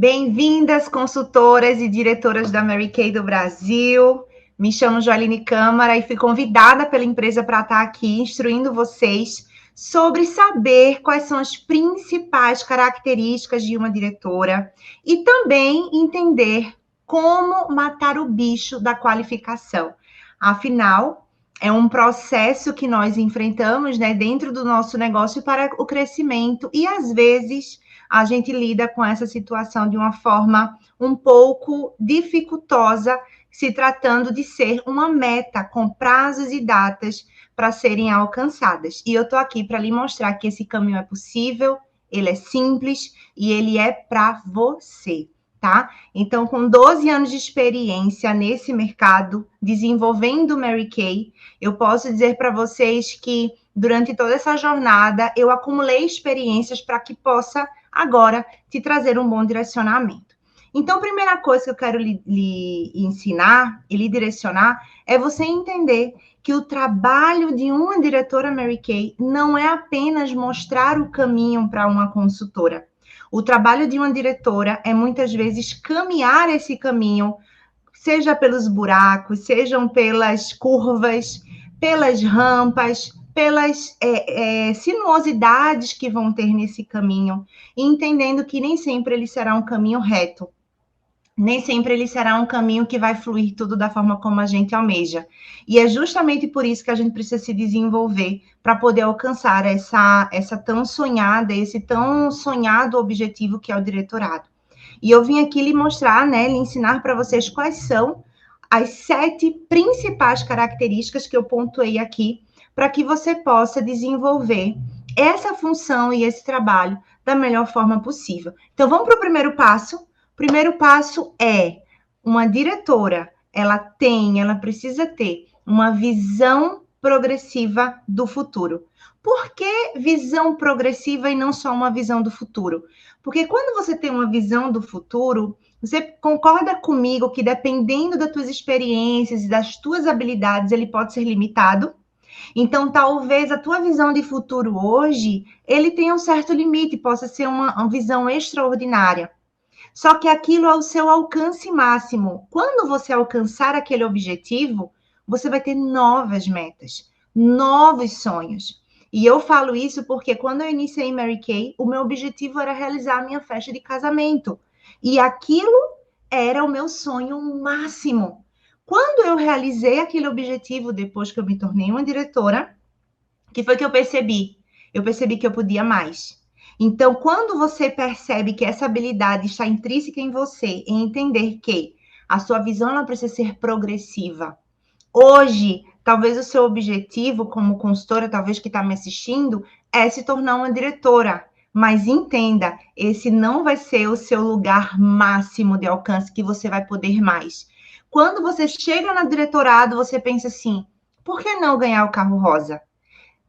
Bem-vindas, consultoras e diretoras da Mary Kay do Brasil. Me chamo Joaline Câmara e fui convidada pela empresa para estar aqui instruindo vocês sobre saber quais são as principais características de uma diretora e também entender como matar o bicho da qualificação. Afinal, é um processo que nós enfrentamos, dentro do nosso negócio para o crescimento e, às vezes, a gente lida com essa situação de uma forma um pouco dificultosa, se tratando de ser uma meta com prazos e datas para serem alcançadas. E eu estou aqui para lhe mostrar que esse caminho é possível, ele é simples e ele é para você, tá? Então, com 12 anos de experiência nesse mercado, desenvolvendo Mary Kay, eu posso dizer para vocês que durante toda essa jornada eu acumulei experiências para que possa agora te trazer um bom direcionamento. Então, a primeira coisa que eu quero lhe ensinar e lhe direcionar é você entender que o trabalho de uma diretora Mary Kay não é apenas mostrar o caminho para uma consultora. O trabalho de uma diretora é muitas vezes caminhar esse caminho, seja pelos buracos, sejam pelas curvas, pelas rampas, pelas sinuosidades que vão ter nesse caminho, e entendendo que nem sempre ele será um caminho reto, nem sempre ele será um caminho que vai fluir tudo da forma como a gente almeja. E é justamente por isso que a gente precisa se desenvolver para poder alcançar essa tão sonhada, esse tão sonhado objetivo que é o diretorado. E eu vim aqui lhe mostrar, lhe ensinar para vocês quais são as 7 principais características que eu pontuei aqui para que você possa desenvolver essa função e esse trabalho da melhor forma possível. Então, vamos para o primeiro passo. O primeiro passo é uma diretora, ela precisa ter uma visão progressiva do futuro. Por que visão progressiva e não só uma visão do futuro? Porque quando você tem uma visão do futuro, você concorda comigo que dependendo das tuas experiências e das tuas habilidades, ele pode ser limitado? Então, talvez a tua visão de futuro hoje, ele tenha um certo limite, possa ser uma visão extraordinária. Só que aquilo é o seu alcance máximo. Quando você alcançar aquele objetivo, você vai ter novas metas, novos sonhos. E eu falo isso porque quando eu iniciei Mary Kay, o meu objetivo era realizar a minha festa de casamento. E aquilo era o meu sonho máximo. Quando eu realizei aquele objetivo, depois que eu me tornei uma diretora, que foi que eu percebi? Eu percebi que eu podia mais. Então, quando você percebe que essa habilidade está intrínseca em você, em entender que a sua visão ela precisa ser progressiva. Hoje, talvez o seu objetivo como consultora, talvez que está me assistindo, é se tornar uma diretora. Mas entenda, esse não vai ser o seu lugar máximo de alcance que você vai poder mais. Quando você chega no diretorado, você pensa assim, por que não ganhar o carro rosa?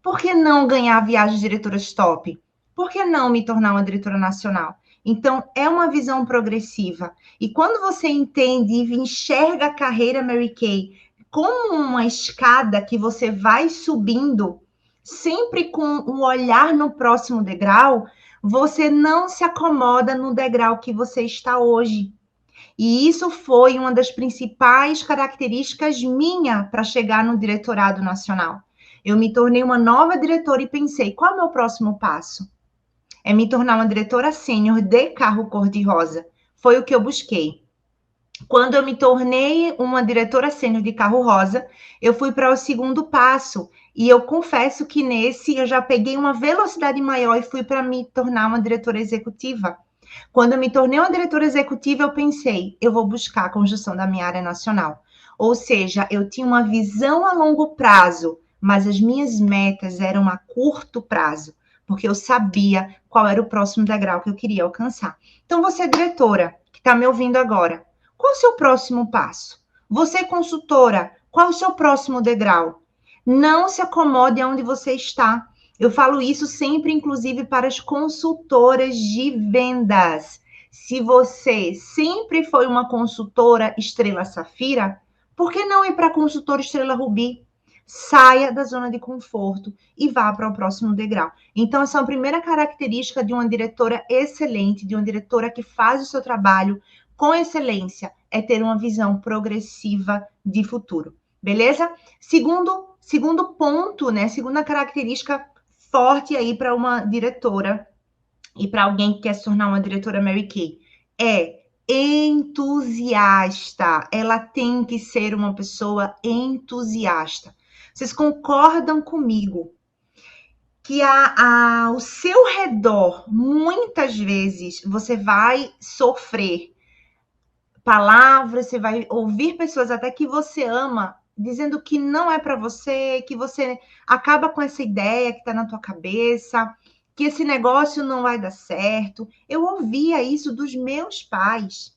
Por que não ganhar viagens diretoras top? Por que não me tornar uma diretora nacional? Então, é uma visão progressiva. E quando você entende e enxerga a carreira Mary Kay como uma escada que você vai subindo, sempre com um olhar no próximo degrau, você não se acomoda no degrau que você está hoje. E isso foi uma das principais características minha para chegar no diretorado nacional. Eu me tornei uma nova diretora e pensei, qual é o meu próximo passo? É me tornar uma diretora sênior de carro cor-de-rosa. Foi o que eu busquei. Quando eu me tornei uma diretora sênior de carro rosa, eu fui para o segundo passo. E eu confesso que nesse eu já peguei uma velocidade maior e fui para me tornar uma diretora executiva. Quando eu me tornei uma diretora executiva, eu pensei, eu vou buscar a construção da minha área nacional. Ou seja, eu tinha uma visão a longo prazo, mas as minhas metas eram a curto prazo, porque eu sabia qual era o próximo degrau que eu queria alcançar. Então, você, diretora, que está me ouvindo agora, qual é o seu próximo passo? Você, consultora, qual é o seu próximo degrau? Não se acomode onde você está. Eu falo isso sempre, inclusive, para as consultoras de vendas. Se você sempre foi uma consultora estrela safira, por que não ir para a consultora estrela rubi? saia da zona de conforto e vá para o próximo degrau. Então, essa é a primeira característica de uma diretora excelente, de uma diretora que faz o seu trabalho com excelência, é ter uma visão progressiva de futuro. Beleza? Segundo ponto, né? Segunda característica forte aí para uma diretora e para alguém que quer se tornar uma diretora Mary Kay é entusiasta. Ela tem que ser uma pessoa entusiasta. Vocês concordam comigo que ao seu redor, muitas vezes, você vai sofrer palavras, você vai ouvir pessoas até que você ama, dizendo que não é para você, que você acaba com essa ideia que está na tua cabeça, que esse negócio não vai dar certo. Eu ouvia isso dos meus pais.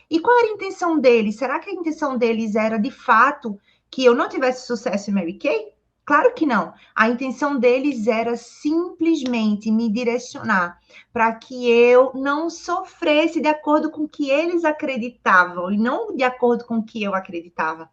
E qual era a intenção deles? Será que a intenção deles era, de fato, que eu não tivesse sucesso em Mary Kay? Claro que não. A intenção deles era simplesmente me direcionar para que eu não sofresse de acordo com o que eles acreditavam e não de acordo com o que eu acreditava.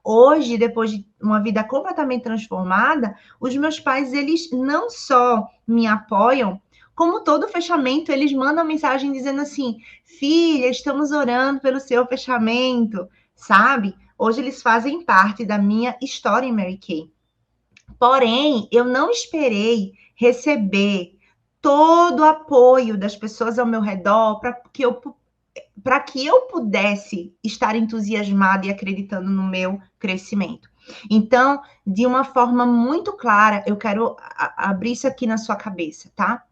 Hoje, depois de uma vida completamente transformada, os meus pais, eles não só me apoiam, como todo fechamento, eles mandam mensagem dizendo assim: filha, estamos orando pelo seu fechamento, sabe? Hoje eles fazem parte da minha história em Mary Kay. Porém, eu não esperei receber todo o apoio das pessoas ao meu redor para que eu pudesse estar entusiasmada e acreditando no meu crescimento. Então, de uma forma muito clara, eu quero abrir isso aqui na sua cabeça, tá?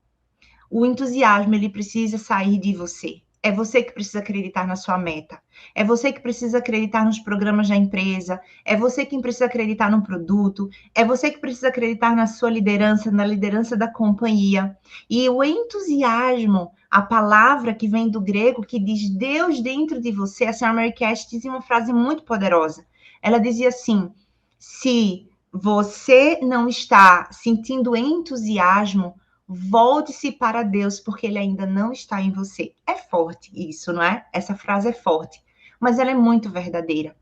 O entusiasmo, ele precisa sair de você. É você que precisa acreditar na sua meta. É você que precisa acreditar nos programas da empresa. É você que precisa acreditar no produto. É você que precisa acreditar na sua liderança, na liderança da companhia. E o entusiasmo, a palavra que vem do grego, que diz Deus dentro de você, a senhora Mary Cash dizia uma frase muito poderosa. Ela dizia assim: se você não está sentindo entusiasmo, volte-se para Deus, porque ele ainda não está em você. É forte isso, não é? Essa frase é forte, mas ela é muito verdadeira.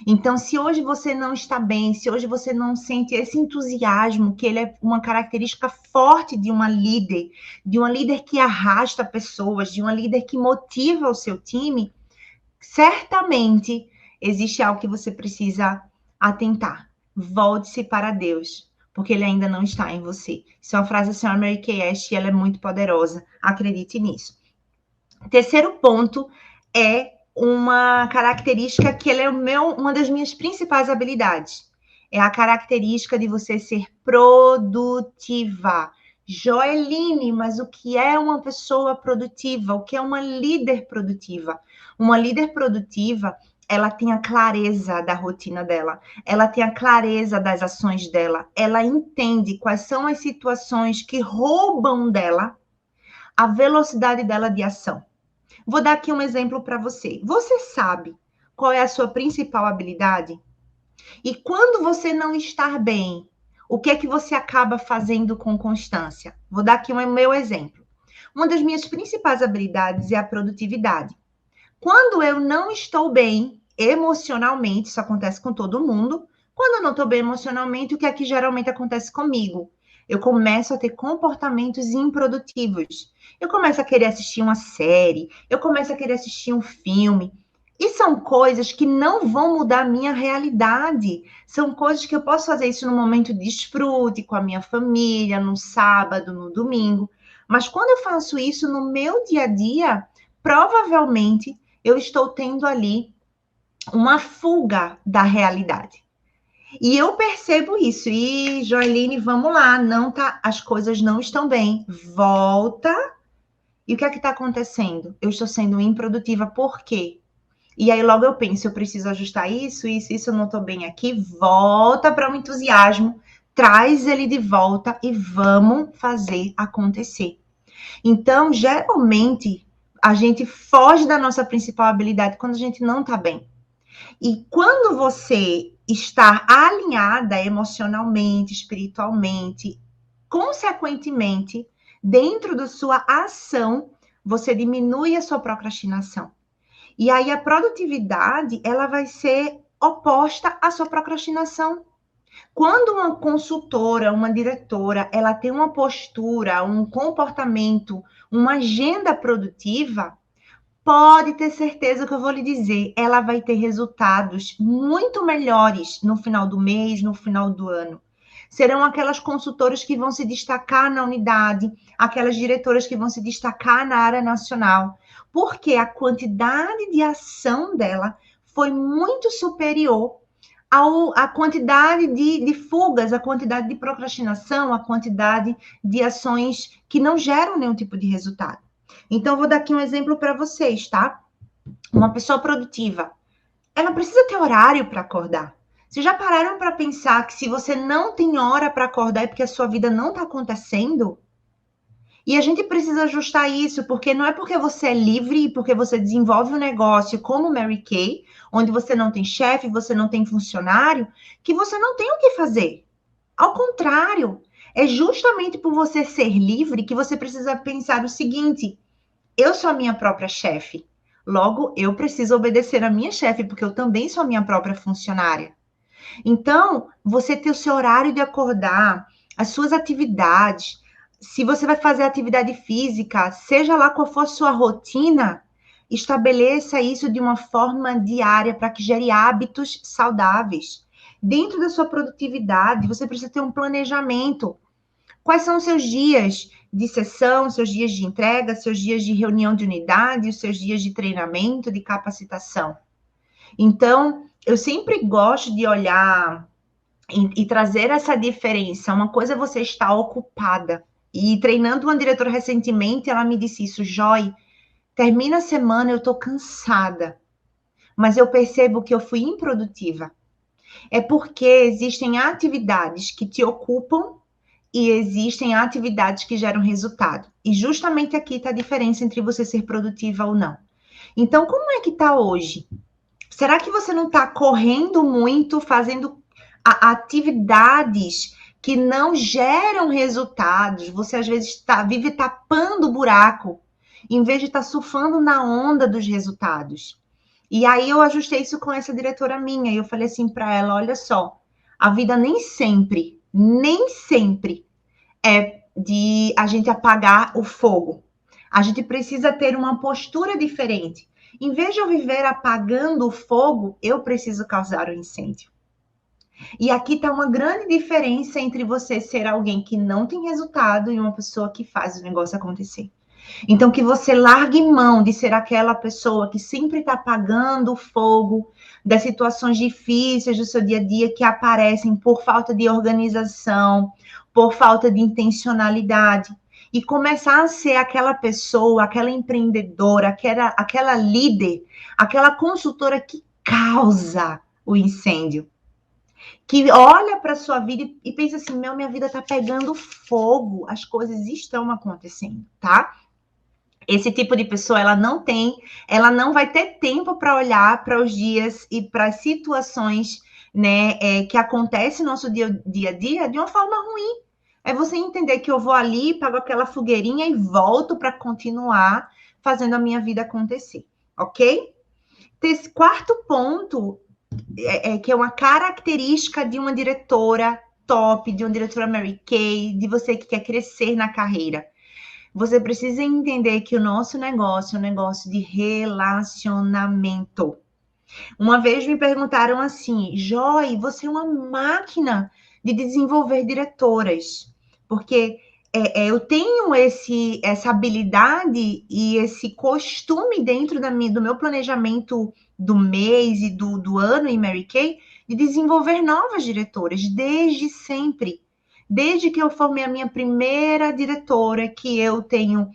Então, se hoje você não está bem, se hoje você não sente esse entusiasmo, que ele é uma característica forte de uma líder que arrasta pessoas, de uma líder que motiva o seu time, certamente existe algo que você precisa atentar. Volte-se para Deus, porque ele ainda não está em você. Isso é uma frase da senhora Mary Kay Ash e ela é muito poderosa. Acredite nisso. Terceiro ponto é uma característica que ela é uma das minhas principais habilidades. É a característica de você ser produtiva. Joeline, mas o que é uma pessoa produtiva? O que é uma líder produtiva? Uma líder produtiva, ela tem a clareza da rotina dela, ela tem a clareza das ações dela, ela entende quais são as situações que roubam dela a velocidade dela de ação. Vou dar aqui um exemplo para você. Você sabe qual é a sua principal habilidade? E quando você não está bem, o que é que você acaba fazendo com constância? Vou dar aqui o meu exemplo. Uma das minhas principais habilidades é a produtividade. Quando eu não estou bem emocionalmente, isso acontece com todo mundo. Quando eu não estou bem emocionalmente, o que é que geralmente acontece comigo? Eu começo a ter comportamentos improdutivos. Eu começo a querer assistir uma série, eu começo a querer assistir um filme. E são coisas que não vão mudar a minha realidade. São coisas que eu posso fazer isso no momento de desfrute, com a minha família, no sábado, no domingo. Mas quando eu faço isso no meu dia a dia, provavelmente eu estou tendo ali uma fuga da realidade. E eu percebo isso. E, Joeline, vamos lá, não tá, as coisas não estão bem. Volta. E o que é que está acontecendo? Eu estou sendo improdutiva. Por quê? E aí logo eu penso, eu preciso ajustar isso, eu não estou bem aqui. Volta para o entusiasmo, traz ele de volta e vamos fazer acontecer. Então, geralmente, a gente foge da nossa principal habilidade quando a gente não está bem. E quando você está alinhada emocionalmente, espiritualmente, consequentemente, dentro da sua ação, você diminui a sua procrastinação. E aí a produtividade, ela vai ser oposta à sua procrastinação. Quando uma consultora, uma diretora, ela tem uma postura, um comportamento, uma agenda produtiva, pode ter certeza que eu vou lhe dizer, ela vai ter resultados muito melhores no final do mês, no final do ano. Serão aquelas consultoras que vão se destacar na unidade, aquelas diretoras que vão se destacar na área nacional, porque a quantidade de ação dela foi muito superior à quantidade de fugas, à quantidade de procrastinação, à quantidade de ações que não geram nenhum tipo de resultado. Então, eu vou dar aqui um exemplo para vocês, tá? Uma pessoa produtiva, ela precisa ter horário para acordar. Vocês já pararam para pensar que se você não tem hora para acordar é porque a sua vida não está acontecendo? E a gente precisa ajustar isso, porque não é porque você é livre e porque você desenvolve um negócio como Mary Kay, onde você não tem chefe, você não tem funcionário, que você não tem o que fazer. Ao contrário, é justamente por você ser livre que você precisa pensar o seguinte: eu sou a minha própria chefe. Logo, eu preciso obedecer a minha chefe, porque eu também sou a minha própria funcionária. Então, você ter o seu horário de acordar, as suas atividades, se você vai fazer atividade física, seja lá qual for a sua rotina, estabeleça isso de uma forma diária para que gere hábitos saudáveis. Dentro da sua produtividade, você precisa ter um planejamento. Quais são os seus dias de sessão, seus dias de entrega, seus dias de reunião de unidade, os seus dias de treinamento, de capacitação? Então, eu sempre gosto de olhar e trazer essa diferença. Uma coisa é você estar ocupada. E treinando uma diretora recentemente, ela me disse isso: Joy, termina a semana, eu estou cansada, mas eu percebo que eu fui improdutiva. É porque existem atividades que te ocupam e existem atividades que geram resultado. E justamente aqui está a diferença entre você ser produtiva ou não. Então, como é que está hoje? Será que você não está correndo muito, fazendo atividades que não geram resultados? Você às vezes vive tapando o buraco, em vez de estar surfando na onda dos resultados. E aí eu ajustei isso com essa diretora minha, e eu falei assim para ela: olha só, a vida nem sempre é de a gente apagar o fogo. A gente precisa ter uma postura diferente. Em vez de eu viver apagando o fogo, eu preciso causar o incêndio. E aqui está uma grande diferença entre você ser alguém que não tem resultado e uma pessoa que faz o negócio acontecer. Então, que você largue mão de ser aquela pessoa que sempre está apagando o fogo das situações difíceis do seu dia a dia que aparecem por falta de organização, por falta de intencionalidade. E começar a ser aquela pessoa, aquela empreendedora, aquela líder, aquela consultora que causa o incêndio. Que olha para a sua vida e pensa assim: minha vida está pegando fogo, as coisas estão acontecendo, tá? Esse tipo de pessoa, ela não vai ter tempo para olhar para os dias e para as situações, né, que acontecem no nosso dia a dia de uma forma ruim. É você entender que eu vou ali, pago aquela fogueirinha e volto para continuar fazendo a minha vida acontecer, ok? Esse quarto ponto que é uma característica de uma diretora top, de uma diretora Mary Kay, de você que quer crescer na carreira. Você precisa entender que o nosso negócio é um negócio de relacionamento. Uma vez me perguntaram assim: Joy, você é uma máquina de desenvolver diretoras, porque eu tenho essa habilidade e esse costume dentro do meu planejamento do mês e do ano em Mary Kay de desenvolver novas diretoras desde sempre. Desde que eu formei a minha primeira diretora, que eu tenho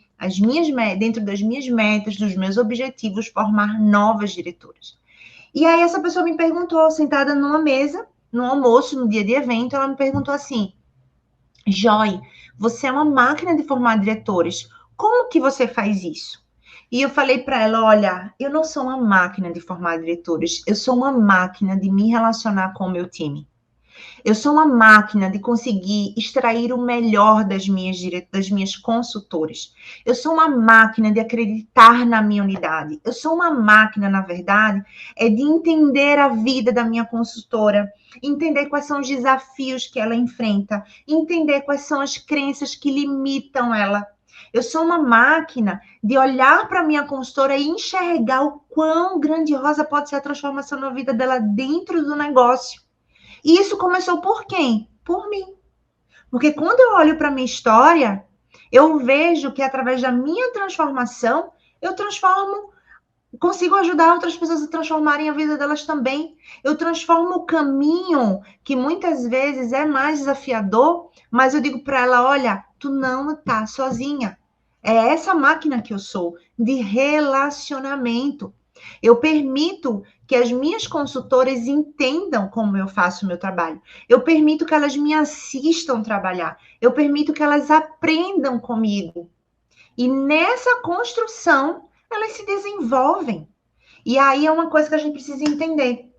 dentro das minhas metas, dos meus objetivos, formar novas diretoras. E aí essa pessoa me perguntou, sentada numa mesa, no almoço, no dia de evento, ela me perguntou assim: Joy, você é uma máquina de formar diretores. Como que você faz isso? E eu falei para ela: olha, eu não sou uma máquina de formar diretores, eu sou uma máquina de me relacionar com o meu time. Eu sou uma máquina de conseguir extrair o melhor das minhas consultoras. Eu sou uma máquina de acreditar na minha unidade. Eu sou uma máquina, na verdade, de entender a vida da minha consultora, entender quais são os desafios que ela enfrenta, entender quais são as crenças que limitam ela. Eu sou uma máquina de olhar para a minha consultora e enxergar o quão grandiosa pode ser a transformação na vida dela dentro do negócio. E isso começou por quem? Por mim. Porque quando eu olho para a minha história, eu vejo que através da minha transformação, eu transformo, consigo ajudar outras pessoas a transformarem a vida delas também. Eu transformo o caminho, que muitas vezes é mais desafiador, mas eu digo para ela, olha, tu não está sozinha. É essa máquina que eu sou, de relacionamento. Eu permito que as minhas consultoras entendam como eu faço o meu trabalho. Eu permito que elas me assistam trabalhar. Eu permito que elas aprendam comigo. E nessa construção, elas se desenvolvem. E aí é uma coisa que a gente precisa entender.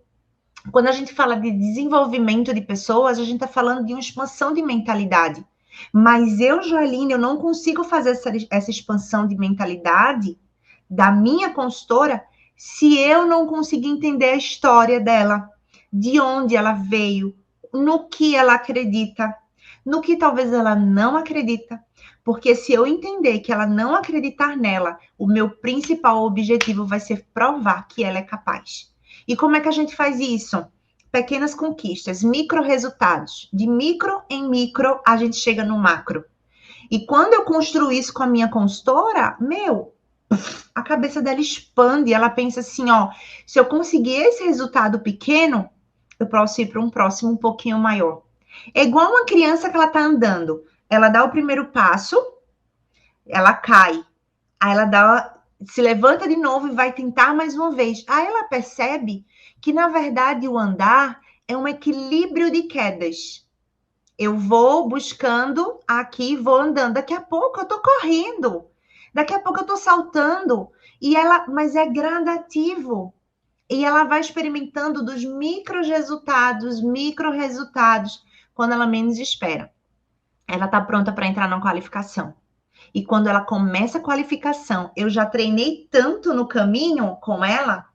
Quando a gente fala de desenvolvimento de pessoas, a gente está falando de uma expansão de mentalidade. Mas eu, Joeline, eu não consigo fazer essa expansão de mentalidade da minha consultora se eu não conseguir entender a história dela, de onde ela veio, no que ela acredita, no que talvez ela não acredita. Porque se eu entender que ela não acreditar nela, o meu principal objetivo vai ser provar que ela é capaz. E como é que a gente faz isso? Pequenas conquistas, micro resultados. De micro em micro, a gente chega no macro. E quando eu construo isso com a minha consultora, a cabeça dela expande, ela pensa assim, ó, se eu conseguir esse resultado pequeno, eu posso ir para um próximo um pouquinho maior. É igual uma criança que ela tá andando, ela dá o primeiro passo, ela cai, aí se levanta de novo e vai tentar mais uma vez. Aí ela percebe que, na verdade, o andar é um equilíbrio de quedas. Eu vou buscando aqui, vou andando. Daqui a pouco eu tô correndo. Daqui a pouco eu tô saltando. Mas é gradativo. E ela vai experimentando dos micro resultados, quando ela menos espera. Ela tá pronta para entrar na qualificação. E quando ela começa a qualificação, eu já treinei tanto no caminho com ela,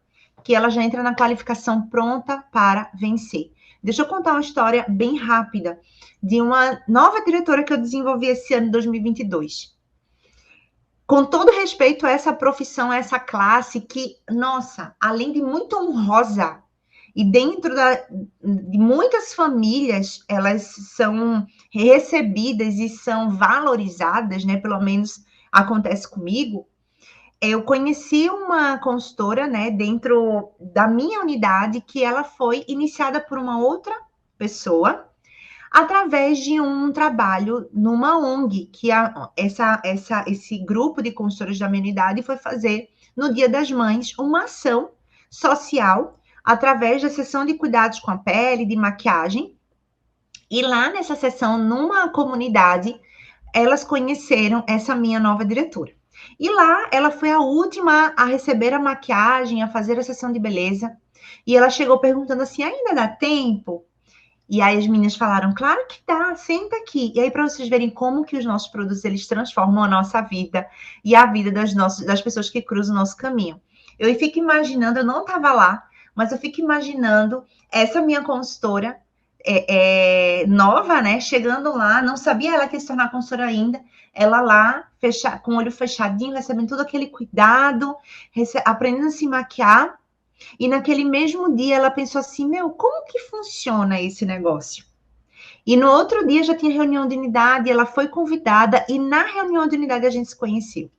que ela já entra na qualificação pronta para vencer. Deixa eu contar uma história bem rápida de uma nova diretora que eu desenvolvi esse ano, 2022. Com todo respeito a essa profissão, a essa classe que, nossa, além de muito honrosa, e dentro de muitas famílias, elas são recebidas e são valorizadas, né? Pelo menos acontece comigo. Eu conheci uma consultora, né, dentro da minha unidade, que ela foi iniciada por uma outra pessoa, através de um trabalho numa ONG, que esse grupo de consultores da minha unidade foi fazer, no Dia das Mães, uma ação social, através da sessão de cuidados com a pele, de maquiagem. E lá nessa sessão, numa comunidade, elas conheceram essa minha nova diretora. E lá, ela foi a última a receber a maquiagem, a fazer a sessão de beleza. E ela chegou perguntando assim, ainda dá tempo? E aí as meninas falaram, claro que dá, senta aqui. E aí, para vocês verem como que os nossos produtos, eles transformam a nossa vida e a vida das pessoas que cruzam o nosso caminho. Eu fico imaginando, eu não estava lá, mas eu fico imaginando essa minha consultora nova, né? Chegando lá, não sabia ela que ia se tornar consultora ainda. Ela lá, com o olho fechadinho, recebendo todo aquele cuidado, aprendendo a se maquiar. E naquele mesmo dia ela pensou assim, como que funciona esse negócio? E no outro dia já tinha reunião de unidade, ela foi convidada e na reunião de unidade a gente se conheceu.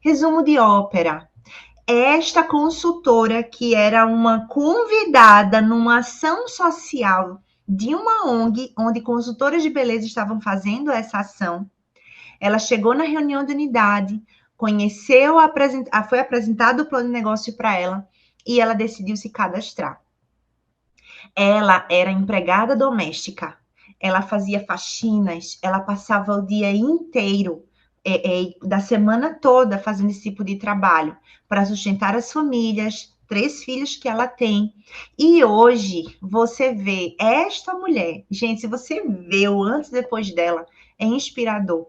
Resumo de ópera. Esta consultora, que era uma convidada numa ação social de uma ONG, onde consultoras de beleza estavam fazendo essa ação, ela chegou na reunião de unidade, conheceu, foi apresentado o plano de negócio para ela, e ela decidiu se cadastrar. Ela era empregada doméstica, ela fazia faxinas, ela passava o dia inteiro, da semana toda, fazendo esse tipo de trabalho, para sustentar as famílias, 3 filhos que ela tem. E hoje, você vê esta mulher, gente, se você vê o antes e depois dela, é inspirador,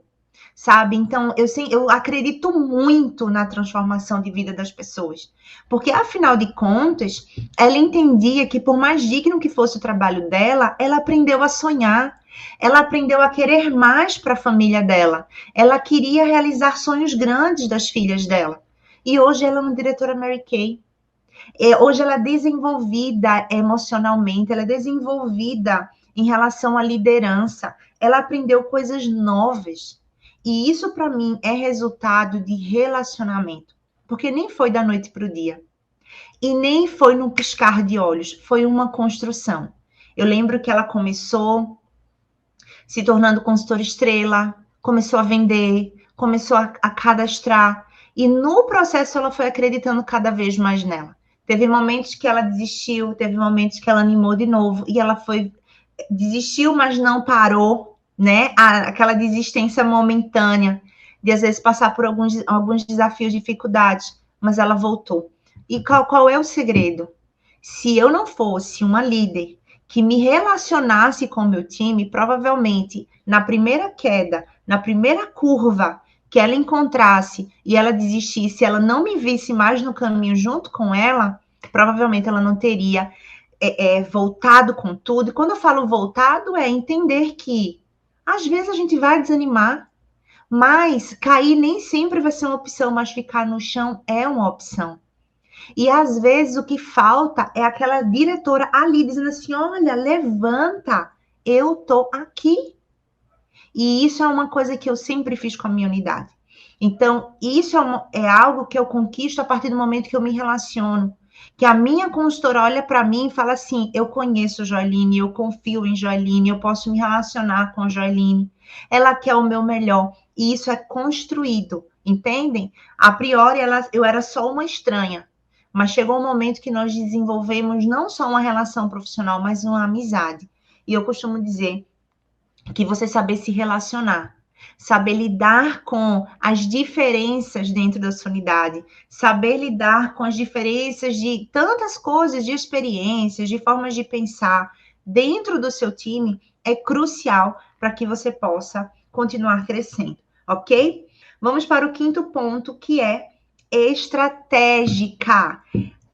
sabe? Então, eu acredito muito na transformação de vida das pessoas, porque, afinal de contas, ela entendia que, por mais digno que fosse o trabalho dela, ela aprendeu a sonhar, ela aprendeu a querer mais para a família dela, ela queria realizar sonhos grandes das filhas dela. E hoje ela é uma diretora Mary Kay. Hoje ela é desenvolvida emocionalmente, ela é desenvolvida em relação à liderança, ela aprendeu coisas novas. E isso, para mim, é resultado de relacionamento. Porque nem foi da noite para o dia. E nem foi num piscar de olhos. Foi uma construção. Eu lembro que ela começou se tornando consultora estrela, começou a vender, começou a cadastrar. E no processo ela foi acreditando cada vez mais nela. Teve momentos que ela desistiu, teve momentos que ela animou de novo. E ela desistiu, mas não parou, né? Aquela desistência momentânea, de às vezes passar por alguns desafios, dificuldades, mas ela voltou. E qual é o segredo? Se eu não fosse uma líder que me relacionasse com o meu time, provavelmente na primeira queda, na primeira curva que ela encontrasse e ela desistisse, ela não me visse mais no caminho junto com ela, provavelmente ela não teria voltado com tudo. E quando eu falo voltado, é entender que às vezes a gente vai desanimar, mas cair nem sempre vai ser uma opção, mas ficar no chão é uma opção. E às vezes o que falta é aquela diretora ali dizendo assim: olha, levanta, eu tô aqui. E isso é uma coisa que eu sempre fiz com a minha unidade. Então, isso é algo que eu conquisto a partir do momento que eu me relaciono. Que a minha consultora olha para mim e fala assim: eu conheço Joeline, eu confio em Joeline, eu posso me relacionar com Joeline. Ela quer o meu melhor. E isso é construído, entendem? A priori, eu era só uma estranha. Mas chegou um momento que nós desenvolvemos não só uma relação profissional, mas uma amizade. E eu costumo dizer que você saber se relacionar, saber lidar com as diferenças dentro da sua unidade, saber lidar com as diferenças de tantas coisas, de experiências, de formas de pensar dentro do seu time é crucial para que você possa continuar crescendo, ok? Vamos para o quinto ponto, que é estratégica.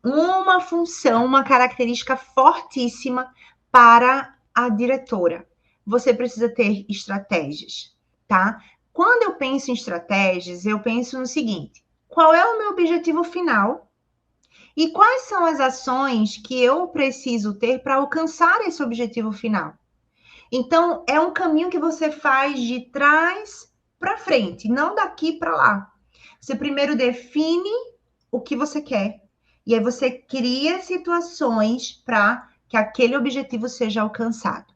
Uma função, uma característica fortíssima para a diretora. Você precisa ter estratégias, tá? Quando eu penso em estratégias, eu penso no seguinte: qual é o meu objetivo final? E quais são as ações que eu preciso ter para alcançar esse objetivo final? Então, é um caminho que você faz de trás para frente, não daqui para lá. Você primeiro define o que você quer, e aí você cria situações para que aquele objetivo seja alcançado.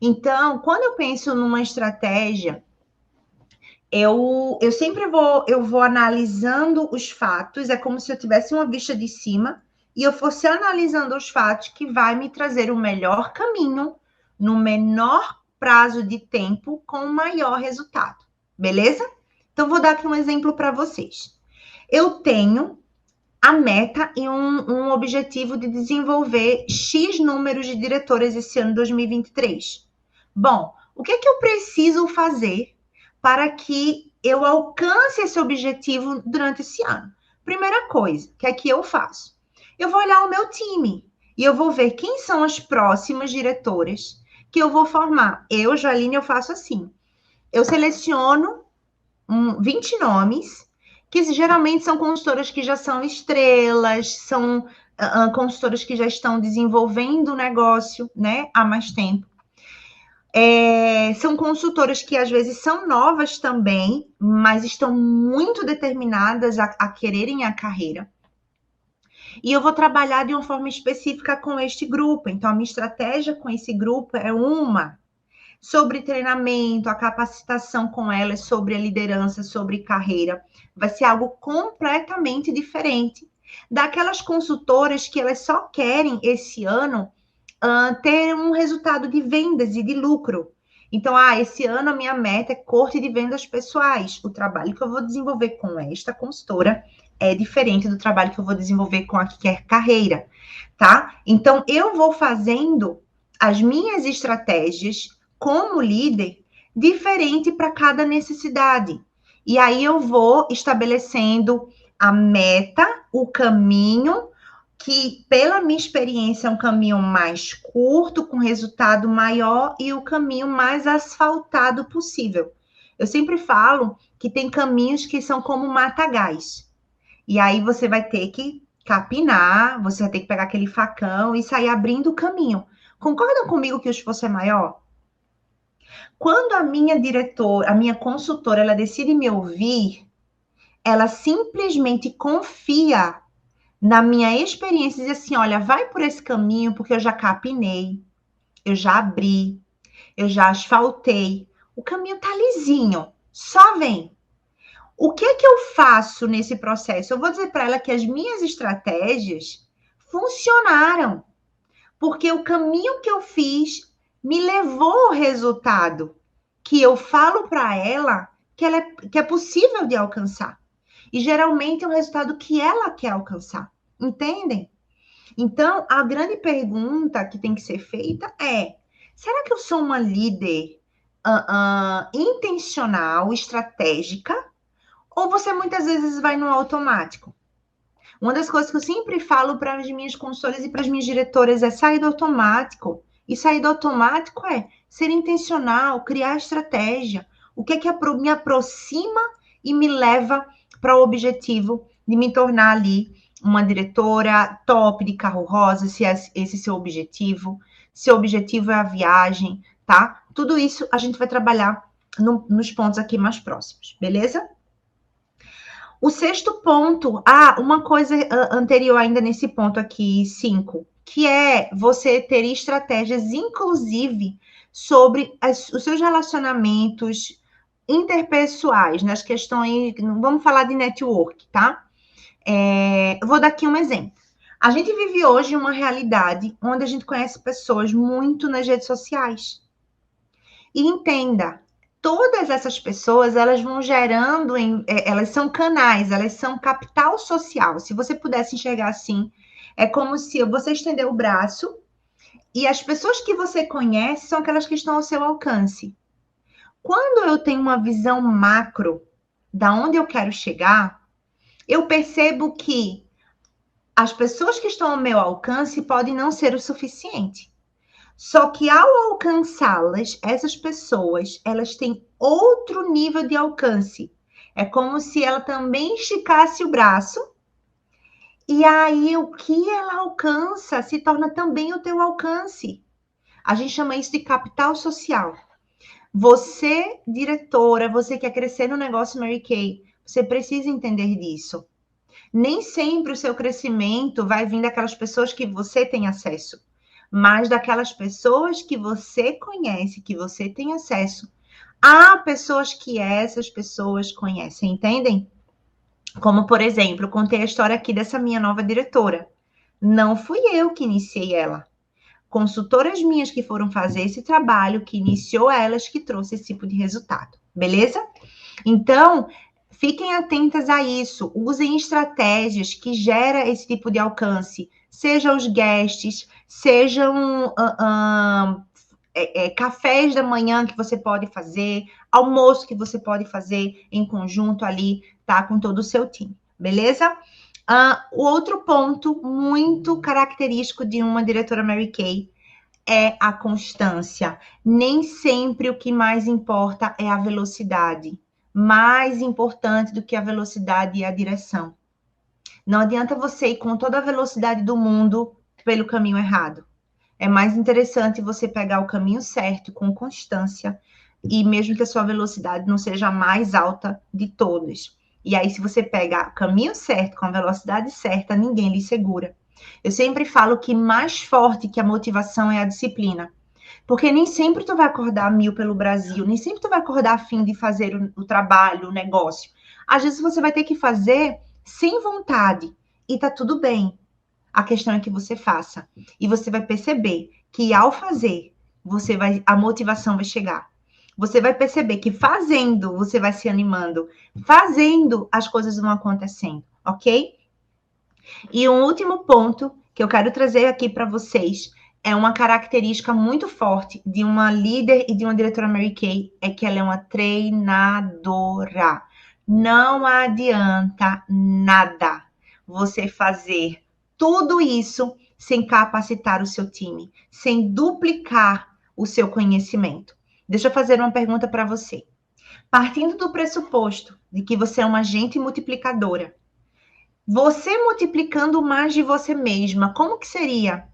Então, quando eu penso numa estratégia, eu sempre vou analisando os fatos, é como se eu tivesse uma vista de cima e eu fosse analisando os fatos que vai me trazer o melhor caminho no menor prazo de tempo com o maior resultado, beleza? Então, vou dar aqui um exemplo para vocês. Eu tenho a meta e um objetivo de desenvolver X números de diretoras esse ano 2023. Bom, o que é que eu preciso fazer para que eu alcance esse objetivo durante esse ano? Primeira coisa, o que é que eu faço? Eu vou olhar o meu time e eu vou ver quem são as próximas diretoras que eu vou formar. Eu, Joeline, eu faço assim. Eu seleciono 20 nomes, que geralmente são consultoras que já são estrelas, são consultoras que já estão desenvolvendo o negócio, né, há mais tempo. São consultoras que às vezes são novas também, mas estão muito determinadas a quererem a carreira. E eu vou trabalhar de uma forma específica com este grupo. Então, a minha estratégia com esse grupo é uma sobre treinamento, a capacitação com elas, sobre a liderança, sobre carreira. Vai ser algo completamente diferente daquelas consultoras que elas só querem esse ano ter um resultado de vendas e de lucro. Então, esse ano a minha meta é corte de vendas pessoais. O trabalho que eu vou desenvolver com esta consultora é diferente do trabalho que eu vou desenvolver com a que quer carreira, tá? Então, eu vou fazendo as minhas estratégias como líder diferente para cada necessidade. E aí eu vou estabelecendo a meta, o caminho, que pela minha experiência é um caminho mais curto, com resultado maior e o caminho mais asfaltado possível. Eu sempre falo que tem caminhos que são como matagais. E aí você vai ter que capinar, você vai ter que pegar aquele facão e sair abrindo o caminho. Concordam comigo que o esforço é maior? Quando a minha diretora, a minha consultora, ela decide me ouvir, ela simplesmente confia na minha experiência e diz assim: olha, vai por esse caminho, porque eu já capinei, eu já abri, eu já asfaltei. O caminho tá lisinho, só vem. O que é que eu faço nesse processo? Eu vou dizer para ela que as minhas estratégias funcionaram, porque o caminho que eu fiz me levou ao resultado que eu falo para ela que é possível de alcançar. E geralmente é um resultado que ela quer alcançar. Entendem? Então, a grande pergunta que tem que ser feita é: será que eu sou uma líder intencional, estratégica? Ou você muitas vezes vai no automático? Uma das coisas que eu sempre falo para as minhas consultoras e para as minhas diretoras é sair do automático. E sair do automático é ser intencional, criar estratégia. O que é que me aproxima e me leva para o objetivo de me tornar ali uma diretora top de carro rosa, se é esse seu objetivo. Seu objetivo é a viagem, tá? Tudo isso a gente vai trabalhar nos pontos aqui mais próximos, beleza? O sexto ponto, uma coisa anterior ainda nesse ponto aqui, 5, que é você ter estratégias, inclusive, sobre os seus relacionamentos interpessoais, nas questões, vamos falar de network, tá? Eu vou dar aqui um exemplo. A gente vive hoje uma realidade onde a gente conhece pessoas muito nas redes sociais. E entenda, todas essas pessoas, elas vão gerando, elas são canais, elas são capital social. Se você pudesse enxergar assim, é como se você estender o braço e as pessoas que você conhece são aquelas que estão ao seu alcance. Quando eu tenho uma visão macro da onde eu quero chegar, eu percebo que as pessoas que estão ao meu alcance podem não ser o suficiente. Só que ao alcançá-las, essas pessoas, elas têm outro nível de alcance. É como se ela também esticasse o braço, e aí o que ela alcança se torna também o teu alcance. A gente chama isso de capital social. Você, diretora, você quer crescer no negócio Mary Kay, você precisa entender disso. Nem sempre o seu crescimento vai vir daquelas pessoas que você tem acesso, mas daquelas pessoas que você conhece, que você tem acesso. Há pessoas que essas pessoas conhecem, entendem? Como, por exemplo, eu contei a história aqui dessa minha nova diretora. Não fui eu que iniciei ela. Consultoras minhas que foram fazer esse trabalho, que iniciou elas, que trouxe esse tipo de resultado. Beleza? Então, fiquem atentas a isso. Usem estratégias que geram esse tipo de alcance. Sejam os guests, sejam cafés da manhã que você pode fazer, almoço que você pode fazer em conjunto ali, tá? Com todo o seu time, beleza? O outro ponto muito característico de uma diretora Mary Kay é a constância. Nem sempre o que mais importa é a velocidade. Mais importante do que a velocidade é a direção. Não adianta você ir com toda a velocidade do mundo pelo caminho errado. É mais interessante você pegar o caminho certo, com constância, e mesmo que a sua velocidade não seja a mais alta de todas. E aí, se você pega o caminho certo, com a velocidade certa, ninguém lhe segura. Eu sempre falo que mais forte que a motivação é a disciplina. Porque nem sempre tu vai acordar 1000 pelo Brasil, nem sempre tu vai acordar a fim de fazer o trabalho, o negócio. Às vezes você vai ter que fazer sem vontade, e tá tudo bem. A questão é que você faça. E você vai perceber que ao fazer, a motivação vai chegar. Você vai perceber que fazendo, você vai se animando. Fazendo, as coisas vão acontecendo, ok? E um último ponto que eu quero trazer aqui para vocês é uma característica muito forte de uma líder e de uma diretora Mary Kay, é que ela é uma treinadora. Não adianta nada você fazer tudo isso sem capacitar o seu time, sem duplicar o seu conhecimento. Deixa eu fazer uma pergunta para você. Partindo do pressuposto de que você é uma agente multiplicadora, você multiplicando mais de você mesma, como que seria?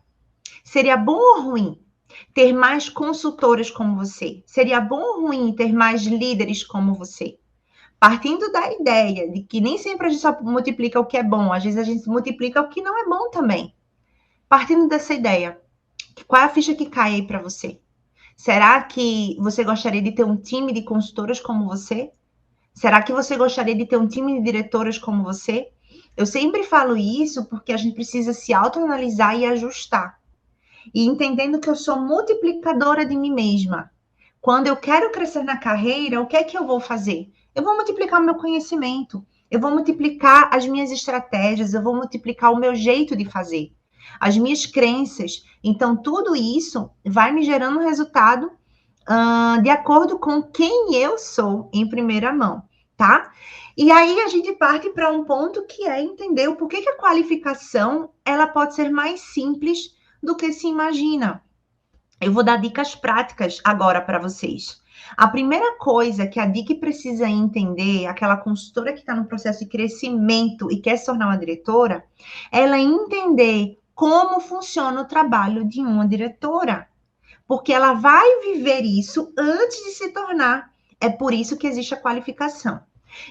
Seria bom ou ruim ter mais consultoras como você? Seria bom ou ruim ter mais líderes como você? Partindo da ideia de que nem sempre a gente só multiplica o que é bom, às vezes a gente multiplica o que não é bom também. Partindo dessa ideia, qual é a ficha que cai aí para você? Será que você gostaria de ter um time de consultoras como você? Será que você gostaria de ter um time de diretoras como você? Eu sempre falo isso porque a gente precisa se autoanalisar e ajustar. E entendendo que eu sou multiplicadora de mim mesma. Quando eu quero crescer na carreira, o que é que eu vou fazer? Eu vou multiplicar o meu conhecimento, eu vou multiplicar as minhas estratégias, eu vou multiplicar o meu jeito de fazer, as minhas crenças. Então, tudo isso vai me gerando um resultado de acordo com quem eu sou em primeira mão, tá? E aí a gente parte para um ponto que é entender o porquê que a qualificação ela pode ser mais simples do que se imagina. Eu vou dar dicas práticas agora para vocês. A primeira coisa que a DIC precisa entender, aquela consultora que está no processo de crescimento e quer se tornar uma diretora, ela entender como funciona o trabalho de uma diretora. Porque ela vai viver isso antes de se tornar. É por isso que existe a qualificação.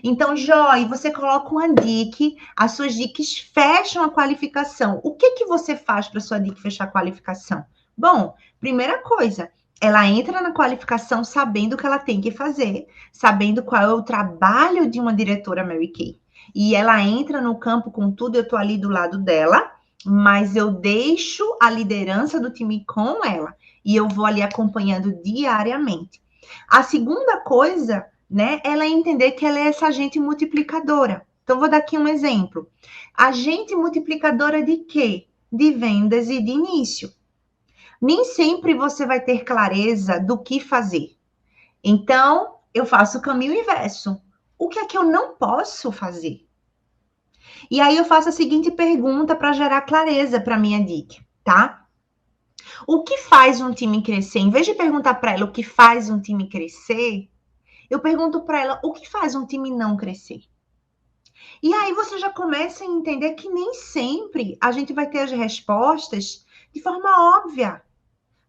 Então, Joy, você coloca uma DIC, as suas DICs fecham a qualificação. O que você faz para sua DIC fechar a qualificação? Bom, primeira coisa, ela entra na qualificação sabendo o que ela tem que fazer, sabendo qual é o trabalho de uma diretora Mary Kay. E ela entra no campo com tudo, eu estou ali do lado dela, mas eu deixo a liderança do time com ela. E eu vou ali acompanhando diariamente. A segunda coisa, né, ela é entender que ela é essa agente multiplicadora. Então, vou dar aqui um exemplo. Agente multiplicadora de quê? De vendas e de início. Nem sempre você vai ter clareza do que fazer. Então, eu faço o caminho inverso. O que é que eu não posso fazer? E aí eu faço a seguinte pergunta para gerar clareza para minha DIC, tá? O que faz um time crescer? Em vez de perguntar para ela o que faz um time crescer, eu pergunto para ela o que faz um time não crescer. E aí você já começa a entender que nem sempre a gente vai ter as respostas de forma óbvia.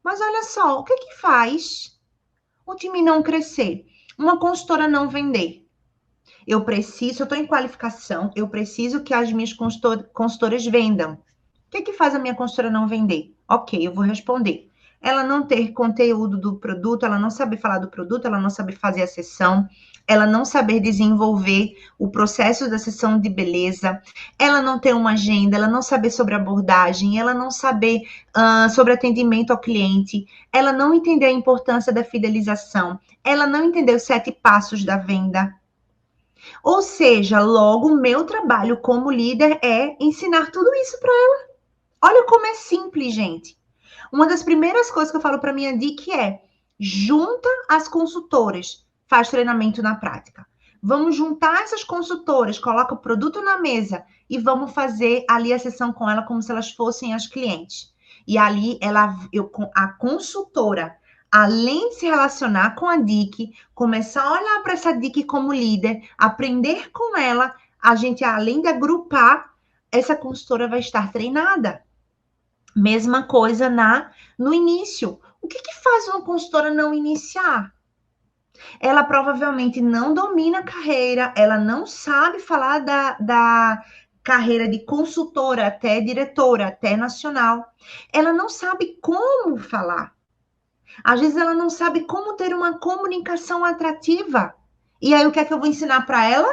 Mas olha só, o que faz o time não crescer? Uma consultora não vender. Eu estou em qualificação, eu preciso que as minhas consultoras vendam. O que faz a minha consultora não vender? Ok, eu vou responder. Ela não ter conteúdo do produto, ela não saber falar do produto, ela não saber fazer a sessão, ela não saber desenvolver o processo da sessão de beleza, ela não ter uma agenda, ela não saber sobre abordagem, ela não saber sobre atendimento ao cliente, ela não entender a importância da fidelização, ela não entender os 7 passos da venda. Ou seja, logo, o meu trabalho como líder é ensinar tudo isso para ela. Olha como é simples, gente. Uma das primeiras coisas que eu falo para minha DIC é: junta as consultoras, faz treinamento na prática. Vamos juntar essas consultoras, coloca o produto na mesa e vamos fazer ali a sessão com ela como se elas fossem as clientes. E ali a consultora, além de se relacionar com a DIC, começar a olhar para essa DIC como líder, aprender com ela, a gente, além de agrupar, essa consultora vai estar treinada. Mesma coisa no início. O que faz uma consultora não iniciar? Ela provavelmente não domina a carreira, ela não sabe falar da carreira de consultora até diretora, até nacional. Ela não sabe como falar. Às vezes ela não sabe como ter uma comunicação atrativa. E aí o que é que eu vou ensinar para ela?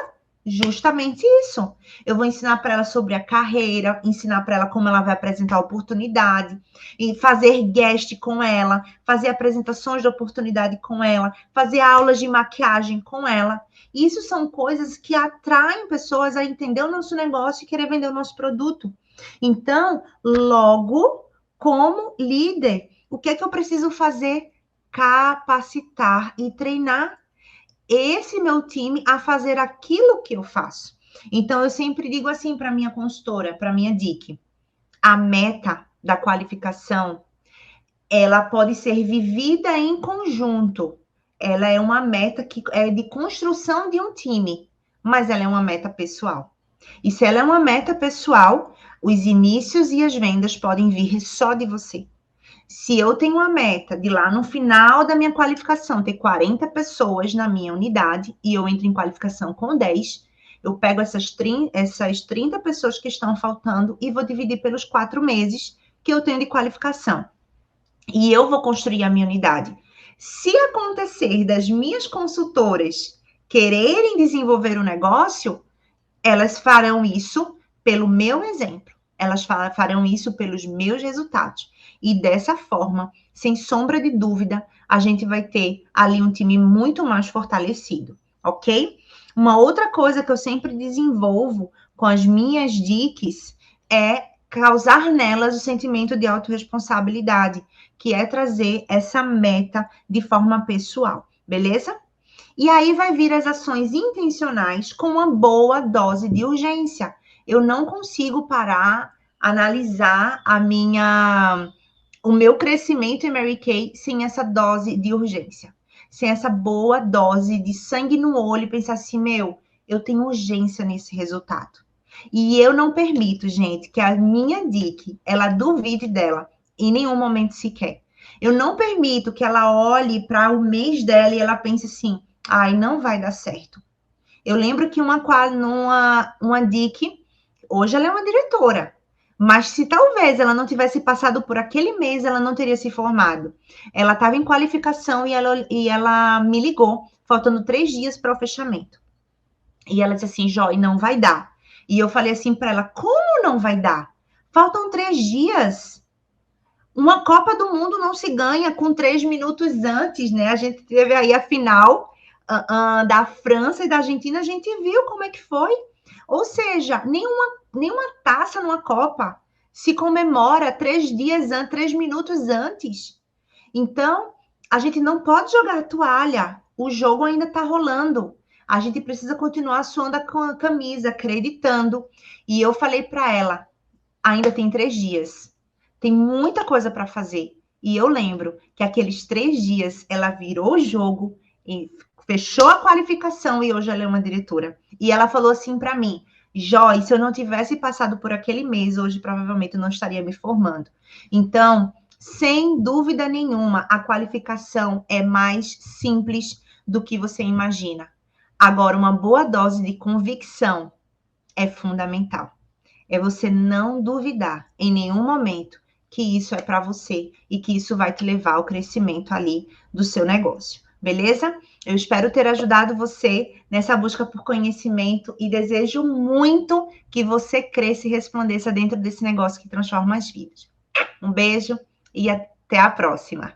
Justamente isso. Eu vou ensinar para ela sobre a carreira, ensinar para ela como ela vai apresentar a oportunidade, e fazer guest com ela, fazer apresentações de oportunidade com ela, fazer aulas de maquiagem com ela. Isso são coisas que atraem pessoas a entender o nosso negócio e querer vender o nosso produto. Então, logo, como líder, o que é que eu preciso fazer? Capacitar e treinar esse meu time a fazer aquilo que eu faço. Então, eu sempre digo assim para minha consultora, para minha DIC, a meta da qualificação, ela pode ser vivida em conjunto. Ela é uma meta que é de construção de um time, mas ela é uma meta pessoal. E se ela é uma meta pessoal, os inícios e as vendas podem vir só de você. Se eu tenho uma meta de lá no final da minha qualificação ter 40 pessoas na minha unidade e eu entro em qualificação com 10, eu pego essas 30 pessoas que estão faltando e vou dividir pelos 4 meses que eu tenho de qualificação. E eu vou construir a minha unidade. Se acontecer das minhas consultoras quererem desenvolver o negócio, elas farão isso pelo meu exemplo. Elas farão isso pelos meus resultados. E dessa forma, sem sombra de dúvida, a gente vai ter ali um time muito mais fortalecido, ok? Uma outra coisa que eu sempre desenvolvo com as minhas dicas é causar nelas o sentimento de autorresponsabilidade, que é trazer essa meta de forma pessoal, beleza? E aí vai vir as ações intencionais com uma boa dose de urgência. Eu não consigo parar, analisar o meu crescimento em Mary Kay sem essa dose de urgência, sem essa boa dose de sangue no olho e pensar assim, eu tenho urgência nesse resultado. E eu não permito, gente, que a minha DIC, ela duvide dela em nenhum momento sequer. Eu não permito que ela olhe para o mês dela e ela pense assim, ai, não vai dar certo. Eu lembro que uma DIC, hoje ela é uma diretora, mas se talvez ela não tivesse passado por aquele mês, ela não teria se formado. Ela estava em qualificação e ela me ligou, faltando 3 dias para o fechamento. E ela disse assim, Joy, não vai dar. E eu falei assim para ela, como não vai dar? Faltam 3 dias. Uma Copa do Mundo não se ganha com 3 minutos antes, né? A gente teve aí a final da França e da Argentina, a gente viu como é que foi. Ou seja, nenhuma taça numa Copa se comemora 3 minutos antes. Então, a gente não pode jogar a toalha. O jogo ainda está rolando. A gente precisa continuar suando a camisa, acreditando. E eu falei para ela, ainda tem 3 dias. Tem muita coisa para fazer. E eu lembro que aqueles 3 dias ela virou o jogo e fechou a qualificação e hoje ela é uma diretora. E ela falou assim para mim, Joy, se eu não tivesse passado por aquele mês, hoje provavelmente eu não estaria me formando. Então, sem dúvida nenhuma, a qualificação é mais simples do que você imagina. Agora, uma boa dose de convicção é fundamental. É você não duvidar em nenhum momento que isso é para você e que isso vai te levar ao crescimento ali do seu negócio. Beleza? Eu espero ter ajudado você nessa busca por conhecimento e desejo muito que você cresça e resplandeça dentro desse negócio que transforma as vidas. Um beijo e até a próxima.